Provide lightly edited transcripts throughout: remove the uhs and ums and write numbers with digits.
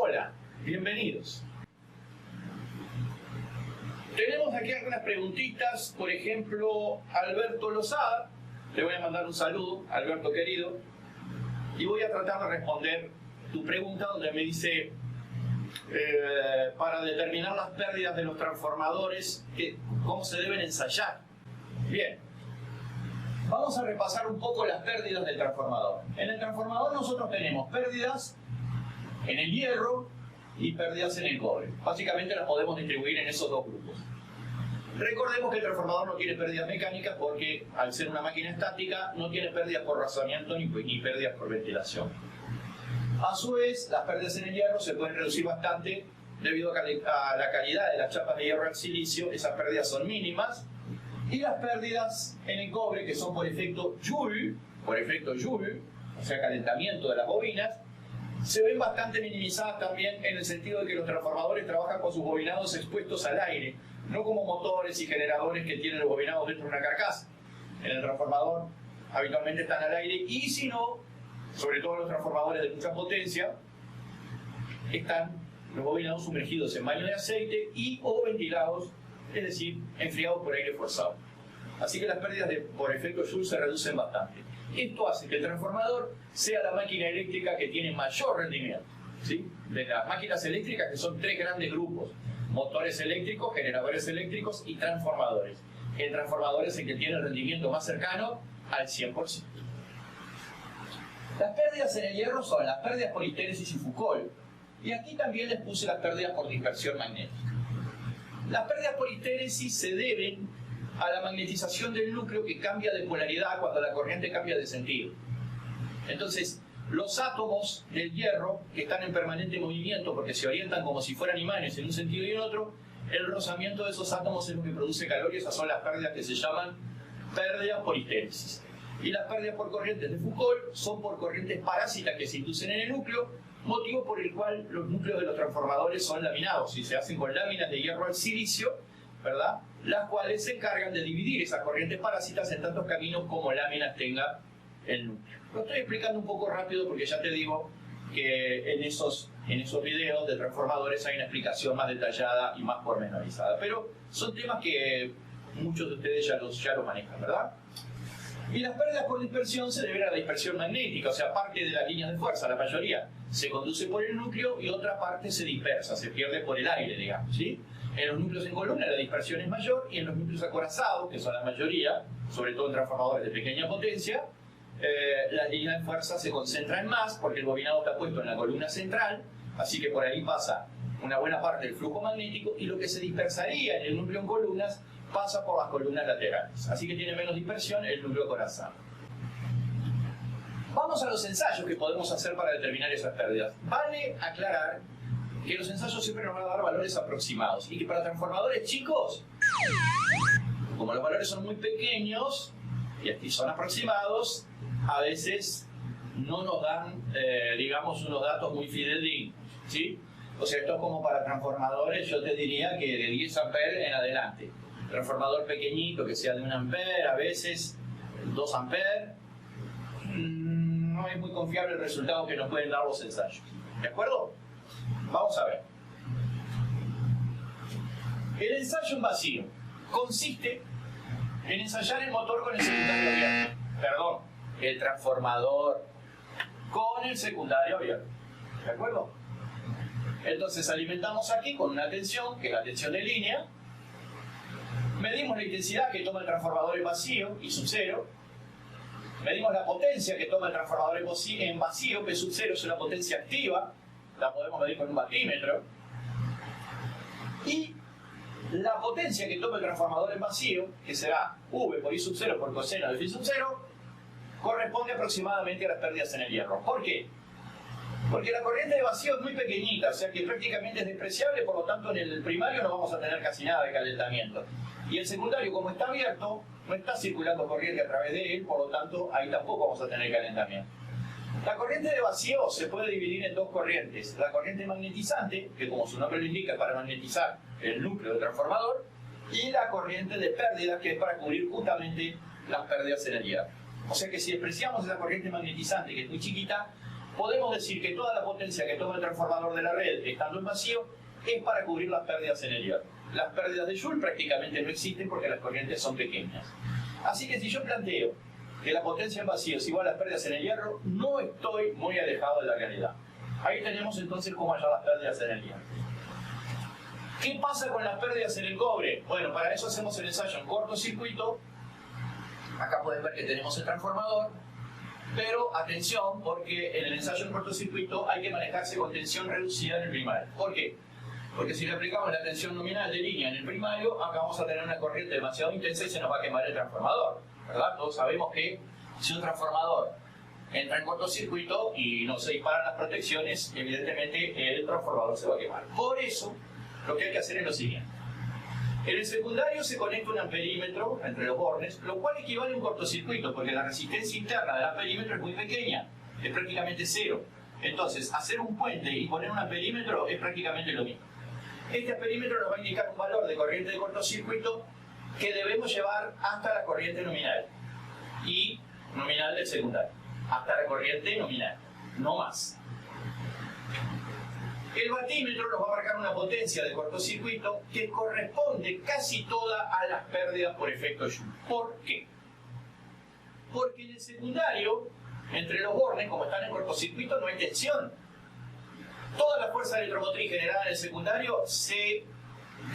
Hola, bienvenidos. Tenemos aquí algunas preguntitas, por ejemplo, Alberto Lozada, le voy a mandar un saludo, Alberto querido, y voy a tratar de responder tu pregunta donde me dice, para determinar las pérdidas de los transformadores, ¿cómo se deben ensayar? Bien, vamos a repasar un poco las pérdidas del transformador. En el transformador nosotros tenemos pérdidas en el hierro y pérdidas en el cobre. Básicamente las podemos distribuir en esos dos grupos. Recordemos que el transformador no tiene pérdidas mecánicas porque al ser una máquina estática no tiene pérdidas por razonamiento ni pérdidas por ventilación. A su vez, las pérdidas en el hierro se pueden reducir bastante debido a la calidad de las chapas de hierro al silicio. Esas pérdidas son mínimas. Y las pérdidas en el cobre, que son por efecto Joule, o sea calentamiento de las bobinas, se ven bastante minimizadas también en el sentido de que los transformadores trabajan con sus bobinados expuestos al aire, no como motores y generadores que tienen los bobinados dentro de una carcasa. En el transformador habitualmente están al aire y si no, sobre todo los transformadores de mucha potencia, están los bobinados sumergidos en baño de aceite y o ventilados, es decir, enfriados por aire forzado. Así que las pérdidas por efecto Joule se reducen bastante. Esto hace que el transformador sea la máquina eléctrica que tiene mayor rendimiento, ¿sí? De las máquinas eléctricas, que son tres grandes grupos: motores eléctricos, generadores eléctricos y transformadores. El transformador es el que tiene el rendimiento más cercano al 100%. Las pérdidas en el hierro son las pérdidas por histéresis y Foucault. Y aquí también les puse las pérdidas por dispersión magnética. Las pérdidas por histéresis se deben a la magnetización del núcleo que cambia de polaridad cuando la corriente cambia de sentido. Entonces, los átomos del hierro, que están en permanente movimiento porque se orientan como si fueran imanes en un sentido y en otro, el rozamiento de esos átomos es lo que produce calor y esas son las pérdidas que se llaman pérdidas por histéresis. Y las pérdidas por corrientes de Foucault son por corrientes parásitas que se inducen en el núcleo, motivo por el cual los núcleos de los transformadores son laminados y se hacen con láminas de hierro al silicio, ¿verdad? Las cuales se encargan de dividir esas corrientes parásitas en tantos caminos como láminas tenga el núcleo. Lo estoy explicando un poco rápido porque ya te digo que en esos videos de transformadores hay una explicación más detallada y más pormenorizada. Pero son temas que muchos de ustedes ya lo manejan, ¿verdad? Y las pérdidas por dispersión se deben a la dispersión magnética, o sea, parte de las líneas de fuerza, la mayoría, se conduce por el núcleo y otra parte se dispersa, se pierde por el aire, digamos, ¿sí? En los núcleos en columna la dispersión es mayor y en los núcleos acorazados, que son la mayoría, sobre todo en transformadores de pequeña potencia, las líneas de fuerza se concentran más porque el bobinado está puesto en la columna central, así que por ahí pasa una buena parte del flujo magnético y lo que se dispersaría en el núcleo en columnas pasa por las columnas laterales, así que tiene menos dispersión el núcleo acorazado. Vamos a los ensayos que podemos hacer para determinar esas pérdidas. Vale aclarar que los ensayos siempre nos van a dar valores aproximados y que para transformadores chicos, como los valores son muy pequeños y son aproximados, a veces no nos dan, digamos, unos datos muy fidedignos, ¿sí? O sea, esto es como para transformadores, yo te diría que de 10 amperes en adelante. Transformador pequeñito que sea de 1 ampere, a veces 2 amperes, no es muy confiable el resultado que nos pueden dar los ensayos. ¿De acuerdo? Vamos a ver. El ensayo en vacío consiste en ensayar el motor con el secundario abierto. Perdón, el transformador con el secundario abierto. ¿De acuerdo? Entonces alimentamos aquí con una tensión, que es la tensión de línea. Medimos la intensidad que toma el transformador en vacío, I sub 0. Medimos la potencia que toma el transformador en vacío, P sub 0 es una potencia activa. La podemos medir con un batímetro. Y la potencia que toma el transformador en vacío, que será V por I sub 0 por coseno de Phi sub 0, corresponde aproximadamente a las pérdidas en el hierro. ¿Por qué? Porque la corriente de vacío es muy pequeñita, o sea que prácticamente es despreciable, por lo tanto en el primario no vamos a tener casi nada de calentamiento. Y el secundario, como está abierto, no está circulando corriente a través de él, por lo tanto ahí tampoco vamos a tener calentamiento. La corriente de vacío se puede dividir en dos corrientes. La corriente magnetizante, que como su nombre lo indica es para magnetizar el núcleo del transformador, y la corriente de pérdida, que es para cubrir justamente las pérdidas en el hierro. O sea que si despreciamos esa corriente magnetizante, que es muy chiquita, podemos decir que toda la potencia que toma el transformador de la red estando en vacío es para cubrir las pérdidas en el hierro. Las pérdidas de Joule prácticamente no existen porque las corrientes son pequeñas. Así que si yo planteo que la potencia en vacío es igual a las pérdidas en el hierro, no estoy muy alejado de la realidad. Ahí tenemos entonces cómo hallar las pérdidas en el hierro. ¿Qué pasa con las pérdidas en el cobre? Bueno, para eso hacemos el ensayo en cortocircuito. Acá pueden ver que tenemos el transformador, pero atención, porque en el ensayo en cortocircuito hay que manejarse con tensión reducida en el primario. ¿Por qué? Porque si le aplicamos la tensión nominal de línea en el primario, acá vamos a tener una corriente demasiado intensa y se nos va a quemar el transformador, ¿verdad? Todos sabemos que si un transformador entra en cortocircuito y no se disparan las protecciones, evidentemente el transformador se va a quemar. Por eso, lo que hay que hacer es lo siguiente. En el secundario se conecta un amperímetro entre los bornes, lo cual equivale a un cortocircuito, porque la resistencia interna del amperímetro es muy pequeña, es prácticamente cero. Entonces, hacer un puente y poner un amperímetro es prácticamente lo mismo. Este amperímetro nos va a indicar un valor de corriente de cortocircuito que debemos llevar hasta la corriente nominal y nominal del secundario, hasta la corriente nominal, no más. El batímetro nos va a marcar una potencia de cortocircuito que corresponde casi toda a las pérdidas por efecto Joule. ¿Por qué? Porque en el secundario, entre los bornes, como están en cortocircuito, no hay tensión. Toda la fuerza electromotriz generada en el secundario se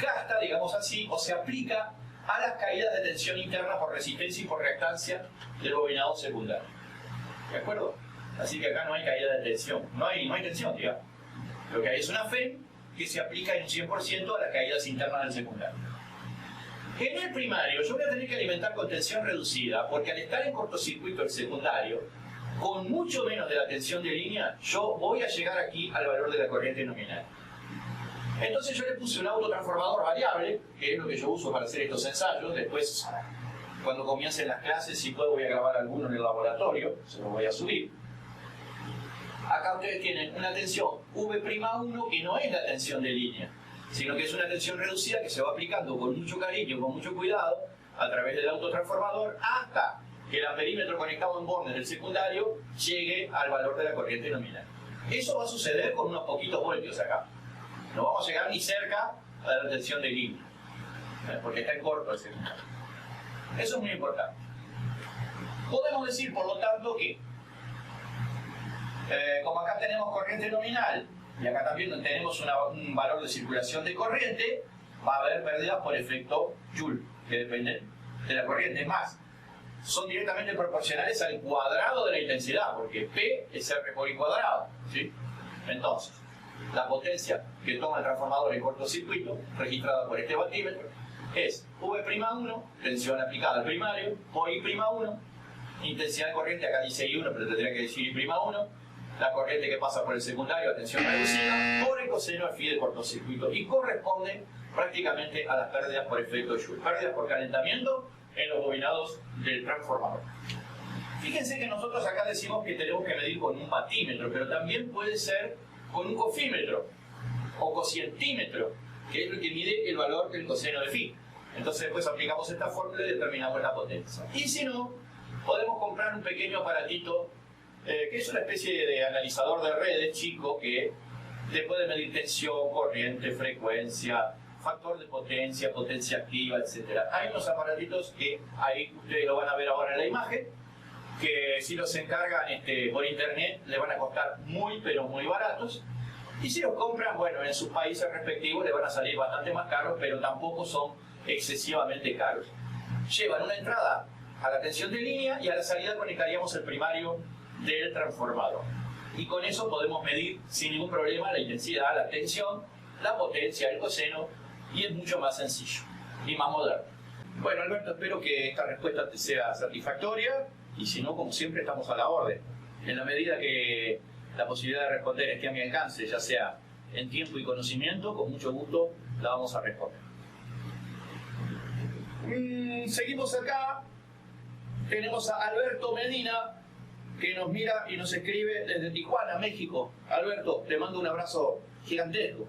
gasta, digamos así, o se aplica a las caídas de tensión interna por resistencia y por reactancia del bobinado secundario. ¿De acuerdo? Así que acá no hay caída de tensión. No hay tensión, digamos. Lo que hay es una FEM que se aplica en 100% a las caídas internas del secundario. En el primario yo voy a tener que alimentar con tensión reducida porque al estar en cortocircuito el secundario, con mucho menos de la tensión de línea, yo voy a llegar aquí al valor de la corriente nominal. Entonces yo le puse un autotransformador variable, que es lo que yo uso para hacer estos ensayos. Después, cuando comiencen las clases, si puedo voy a grabar alguno en el laboratorio, se los voy a subir. Acá ustedes tienen una tensión V'1 que no es la tensión de línea, sino que es una tensión reducida que se va aplicando con mucho cariño, con mucho cuidado, a través del autotransformador, hasta que el amperímetro conectado en bornes del secundario llegue al valor de la corriente nominal. Eso va a suceder con unos poquitos voltios acá. No vamos a llegar ni cerca a la tensión de línea, porque está en corto el secundario. Eso es muy importante. Podemos decir, por lo tanto, que como acá tenemos corriente nominal y acá también tenemos un valor de circulación de corriente, va a haber pérdidas por efecto Joule, que dependen de la corriente. Es más, son directamente proporcionales al cuadrado de la intensidad, porque P es R por I cuadrado, ¿sí? Entonces, la potencia que toma el transformador en cortocircuito, registrada por este batímetro, es V'1, tensión aplicada al primario, por I'1, intensidad de corriente, acá dice I1, pero tendría que decir I'1, la corriente que pasa por el secundario a tensión reducida, por el coseno al phi de cortocircuito, y corresponde prácticamente a las pérdidas por efecto Joule, pérdidas por calentamiento en los bobinados del transformador. Fíjense que nosotros acá decimos que tenemos que medir con un batímetro, pero también puede ser con un cofímetro o cocientímetro, que es lo que mide el valor del coseno de phi. Entonces después aplicamos esta fórmula y determinamos la potencia. Y si no, podemos comprar un pequeño aparatito que es una especie de analizador de redes chico que te puede medir tensión, corriente, frecuencia, factor de potencia, potencia activa, etc. Hay unos aparatitos que ahí ustedes lo van a ver ahora en la imagen, que si los encargan por internet les van a costar muy pero muy baratos, y si los compran, bueno, en sus países respectivos les van a salir bastante más caros, pero tampoco son excesivamente caros. Llevan una entrada a la tensión de línea y a la salida conectaríamos el primario del transformador, y con eso podemos medir sin ningún problema la intensidad, la tensión, la potencia, el coseno, y es mucho más sencillo y más moderno. Bueno, Alberto, espero que esta respuesta te sea satisfactoria, y si no, como siempre, estamos a la orden. En la medida que la posibilidad de responder esté a mi alcance, ya sea en tiempo y conocimiento, con mucho gusto la vamos a responder. Seguimos acá. Tenemos a Alberto Medina, que nos mira y nos escribe desde Tijuana, México. Alberto, te mando un abrazo gigantesco.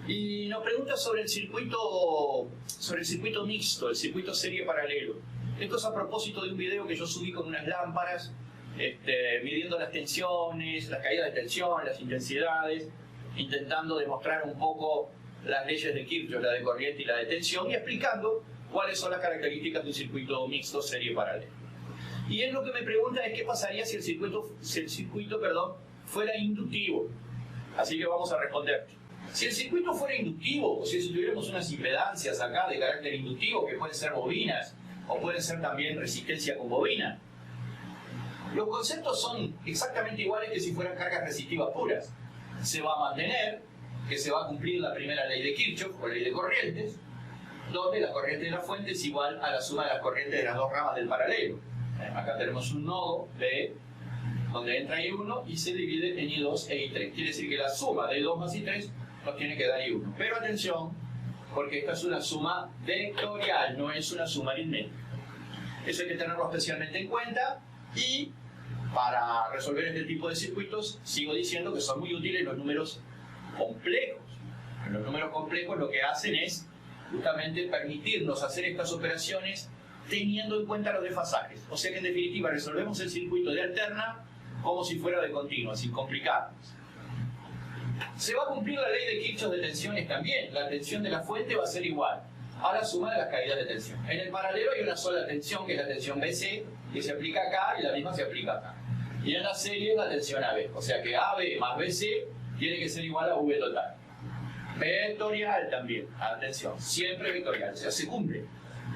Y nos pregunta sobre el circuito mixto, el circuito serie paralelo. Esto es a propósito de un video que yo subí con unas lámparas midiendo las tensiones, las caídas de tensión, las intensidades, intentando demostrar un poco las leyes de Kirchhoff, la de corriente y la de tensión, y explicando cuáles son las características de un circuito mixto serie paralelo. Y él lo que me pregunta es qué pasaría si el circuito fuera inductivo. Así que vamos a responder. Si el circuito fuera inductivo, o si tuviéramos unas impedancias acá de carácter inductivo, que pueden ser bobinas, o pueden ser también resistencia con bobina, los conceptos son exactamente iguales que si fueran cargas resistivas puras. Se va a mantener que se va a cumplir la primera ley de Kirchhoff, o ley de corrientes, donde la corriente de la fuente es igual a la suma de las corrientes de las dos ramas del paralelo. Acá tenemos un nodo B, donde entra I1 y se divide en I2 e I3. Quiere decir que la suma de I2 más I3 nos tiene que dar I1. Pero atención, porque esta es una suma vectorial, no es una suma aritmética. Eso hay que tenerlo especialmente en cuenta, y para resolver este tipo de circuitos sigo diciendo que son muy útiles los números complejos. Los números complejos lo que hacen es justamente permitirnos hacer estas operaciones teniendo en cuenta los desfasajes. O sea que en definitiva resolvemos el circuito de alterna como si fuera de continua, sin complicarnos. Se va a cumplir la ley de Kirchhoff de tensiones también. La tensión de la fuente va a ser igual a la suma de las caídas de tensión. En el paralelo hay una sola tensión, que es la tensión BC, que se aplica acá y la misma se aplica acá. Y en la serie es la tensión AB. O sea que AB más BC tiene que ser igual a V total. Vectorial también, atención, siempre vectorial. O sea, se cumplen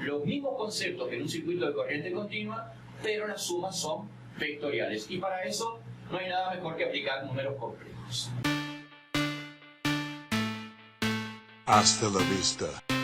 los mismos conceptos que en un circuito de corriente continua, pero las sumas son vectoriales. Y para eso no hay nada mejor que aplicar números complejos. Hasta la vista.